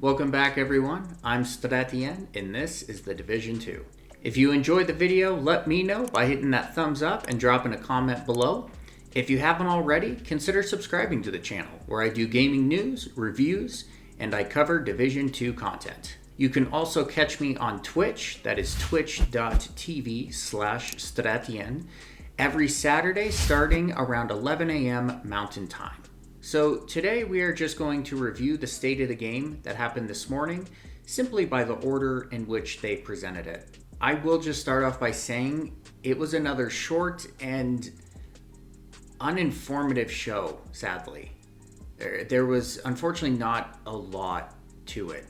Welcome back everyone, I'm Straatien and this is the Division 2. If you enjoyed the video, let me know by hitting that thumbs up and dropping a comment below. If you haven't already, consider subscribing to the channel where I do gaming news, reviews, and I cover Division 2 content. You can also catch me on Twitch, that is twitch.tv/straatien, every Saturday starting around 11 a.m. Mountain Time. So today we are just going to review the state of the game that happened this morning, simply by the order in which they presented it. I will just start off by saying it was another short and uninformative show, sadly. There was unfortunately not a lot to it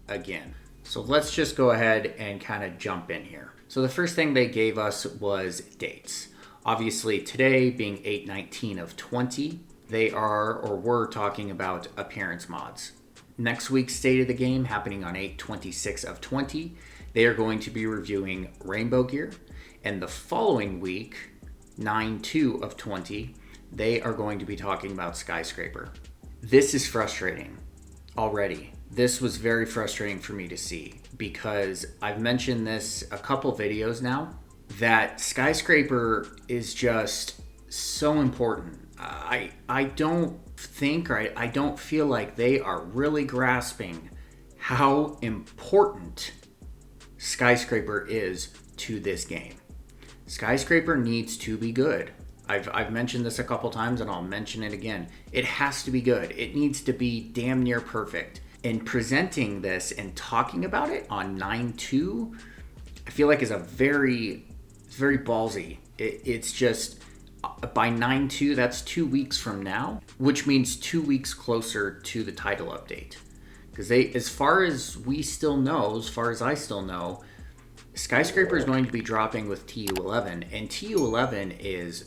again. So let's just go ahead and kind of jump in here. So the first thing they gave us was dates. Obviously today being 8/19 of 20, they are or were talking about appearance mods. Next week's State of the Game happening on 8/26 of 20, they are going to be reviewing Rainbow Gear. And the following week, 9/2 of 20, they are going to be talking about Skyscraper. This is frustrating already. This was very frustrating for me to see because I've mentioned this a couple videos now that Skyscraper is just so important. I don't think, or I don't feel like they are really grasping how important Skyscraper is to this game. Skyscraper needs to be good. I've mentioned this a couple times and I'll mention it again. It has to be good. It needs to be damn near perfect. And presenting this and talking about it on 9/2, I feel like is it's very ballsy. It's just by 9/2, that's 2 weeks from now, which means 2 weeks closer to the title update. Because as far as I still know, Skyscraper is going to be dropping with TU11, and TU11 is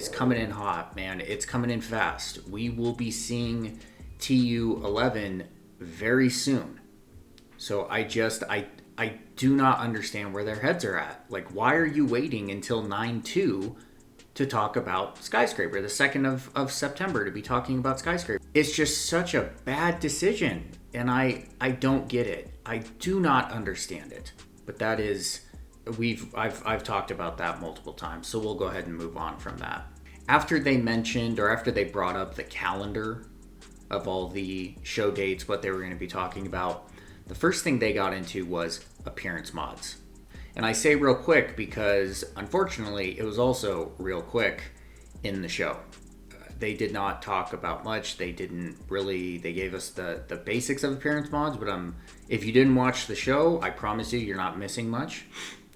coming in hot, man. It's coming in fast. We will be seeing TU11 very soon. So I do not understand where their heads are at. Like, why are you waiting until 9/2 to talk about Skyscraper, the 2nd of September, to be talking about Skyscraper? It's just such a bad decision, and I don't get it. I do not understand it. But that is, I've talked about that multiple times, so we'll go ahead and move on from that. After they brought up the calendar of all the show dates, what they were going to be talking about, the first thing they got into was appearance mods. And I say real quick because, unfortunately, it was also real quick in the show. They did not talk about much. They gave us the basics of appearance mods, but if you didn't watch the show, I promise you're not missing much.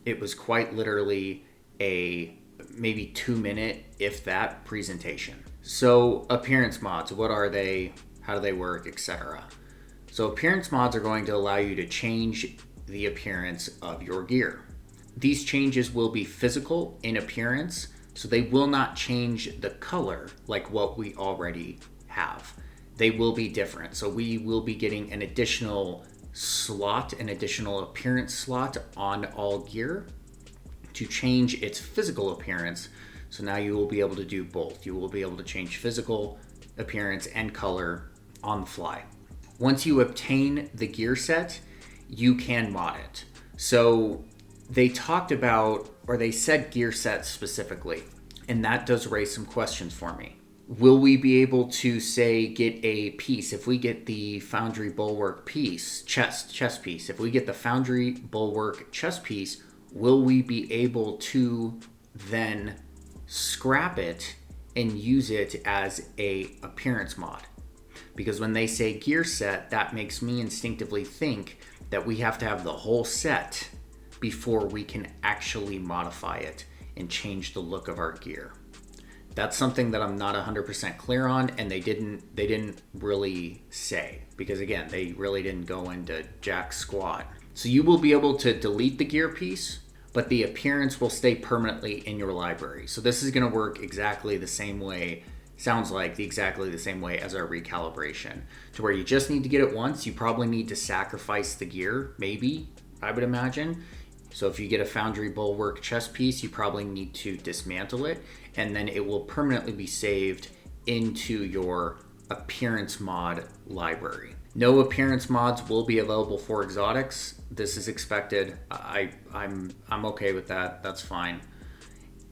It was quite literally a maybe 2-minute, if that, presentation. So appearance mods, what are they? How do they work, etc.? So appearance mods are going to allow you to change the appearance of your gear. These changes will be physical in appearance, so they will not change the color like what we already have. They will be different. So we will be getting an additional appearance slot on all gear to change its physical appearance. So now you will be able to do both. You will be able to change physical appearance and color on the fly. Once you obtain the gear set, you can mod it. So they talked about, or they said gear set specifically, and that does raise some questions for me. Will we be able to, say, get a piece? If we get the Foundry Bulwark piece, chest piece, if we get the Foundry Bulwark chest piece, will we be able to then scrap it and use it as a appearance mod? Because when they say gear set, that makes me instinctively think that we have to have the whole set before we can actually modify it and change the look of our gear. That's something that I'm not 100% clear on, and they didn't really say, because again, they really didn't go into jack squat. So you will be able to delete the gear piece, but the appearance will stay permanently in your library. So this is going to work exactly the same way, sounds like exactly the same way as our recalibration, to where you just need to get it once. You probably need to sacrifice the gear, maybe, I would imagine. So if you get a Foundry Bulwark chest piece, you probably need to dismantle it, and then it will permanently be saved into your appearance mod library. No appearance mods will be available for exotics. This is expected. I'm okay with that. That's fine.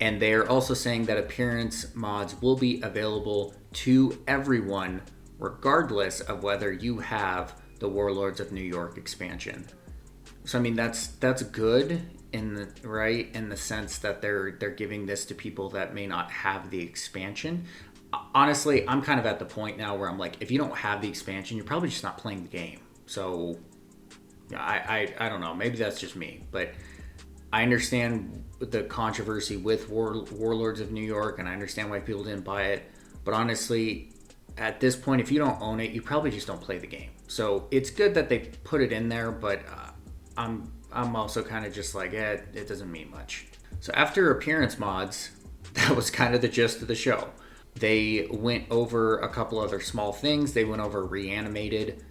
And they're also saying that appearance mods will be available to everyone, regardless of whether you have the Warlords of New York expansion. So I mean that's good in the sense that they're giving this to people that may not have the expansion. Honestly, I'm kind of at the point now where I'm like, if you don't have the expansion, you're probably just not playing the game. So I don't know. Maybe that's just me, but I understand the controversy with Warlords of New York, and I understand why people didn't buy it. But honestly, at this point, if you don't own it, you probably just don't play the game. So it's good that they put it in there, but I'm also kind of just like, it doesn't mean much. So after appearance mods, that was kind of the gist of the show. They went over a couple other small things. They went over reanimated.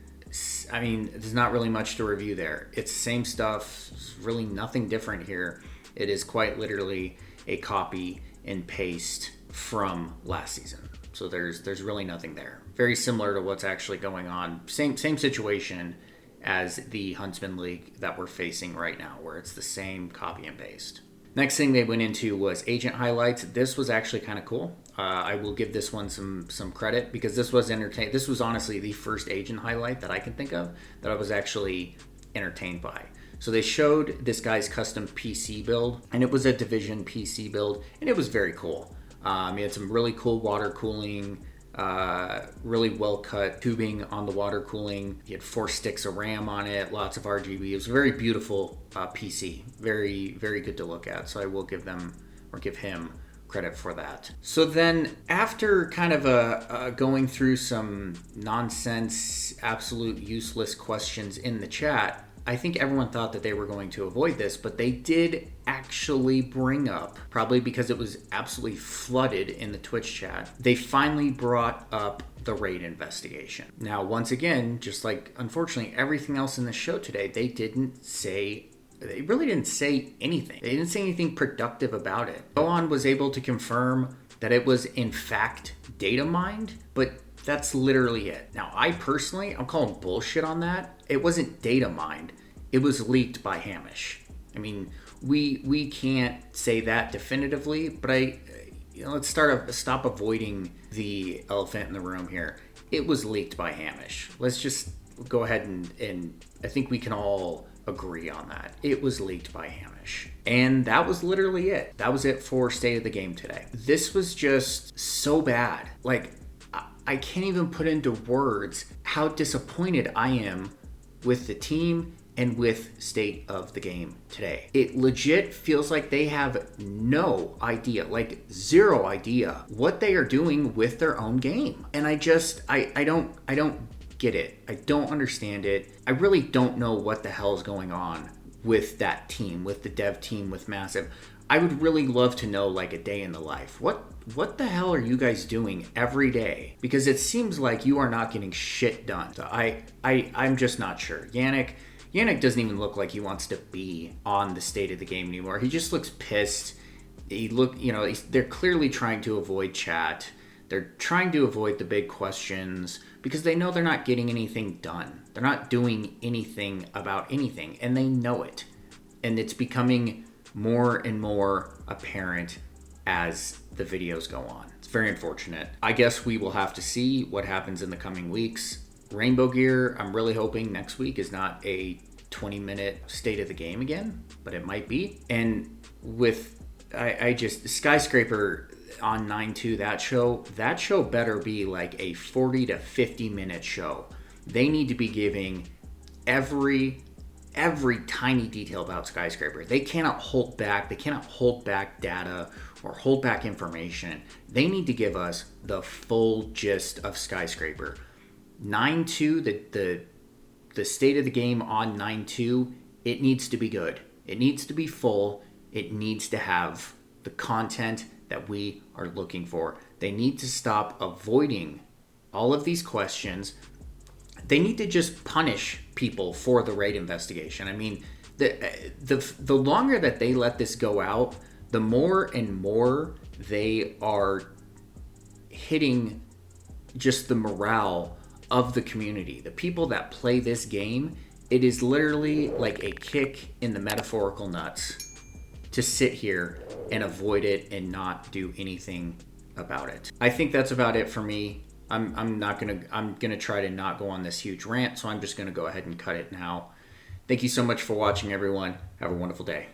I mean, there's not really much to review there. It's the same stuff. There's really nothing different here. It is quite literally a copy and paste from last season. So there's really nothing there. Very similar to what's actually going on. Same situation as the Huntsman League that we're facing right now, where it's the same copy and paste. Next thing they went into was agent highlights. This was actually kind of cool. I will give this one some credit because this was entertaining. This was honestly the first agent highlight that I can think of that I was actually entertained by. So they showed this guy's custom PC build, and it was a Division PC build, and it was very cool. He had some really cool water cooling, really well cut tubing on the water cooling. He had 4 sticks of RAM on it, lots of RGB. It was a very beautiful PC, very, very good to look at. So I will give him credit for that. So then after kind of going through some nonsense, absolute useless questions in the chat, I think everyone thought that they were going to avoid this, but they did actually bring up, probably because it was absolutely flooded in the Twitch chat, they finally brought up the raid investigation. Now, once again, just like unfortunately everything else in the show today, they really didn't say anything. They didn't say anything productive about it. Gohan was able to confirm that it was in fact data mined, but that's literally it. Now, I'm calling bullshit on that. It wasn't data mined. It was leaked by Hamish. I mean, we can't say that definitively, but let's stop avoiding the elephant in the room here. It was leaked by Hamish. Let's just go ahead and I think we can all agree on that. It was leaked by Hamish. And that was literally it. That was it for State of the Game today. This was just so bad. Like, I can't even put into words how disappointed I am with the team and with State of the Game today. It legit feels like they have no idea, like zero idea what they are doing with their own game. And I don't get it. I don't understand it. I really don't know what the hell is going on with that team, with the dev team, with Massive. I would really love to know like a day in the life. What the hell are you guys doing every day? Because it seems like you are not getting shit done. So I'm just not sure. Yannick doesn't even look like he wants to be on the State of the Game anymore. He just looks pissed. They're clearly trying to avoid chat. They're trying to avoid the big questions because they know they're not getting anything done. They're not doing anything about anything, and they know it. And it's becoming more and more apparent as the videos go on. It's very unfortunate. I guess we will have to see what happens in the coming weeks. Rainbow Gear, I'm really hoping next week is not a 20-minute State of the Game again, but it might be. And with Skyscraper on 9-2, that show better be like a 40 to 50 minute show. They need to be giving every tiny detail about Skyscraper. They cannot hold back. They cannot hold back data or hold back information. They need to give us the full gist of Skyscraper. 9-2, the State of the Game on 9-2, it needs to be good. It needs to be full. It needs to have the content that we are looking for. They need to stop avoiding all of these questions. They need to just punish people for the raid investigation. I mean, the longer that they let this go out, the more and more they are hitting just the morale of the community. The people that play this game, it is literally like a kick in the metaphorical nuts to sit here and avoid it and not do anything about it. I think that's about it for me. I'm gonna try to not go on this huge rant, so I'm just gonna go ahead and cut it now. Thank you so much for watching, everyone. Have a wonderful day.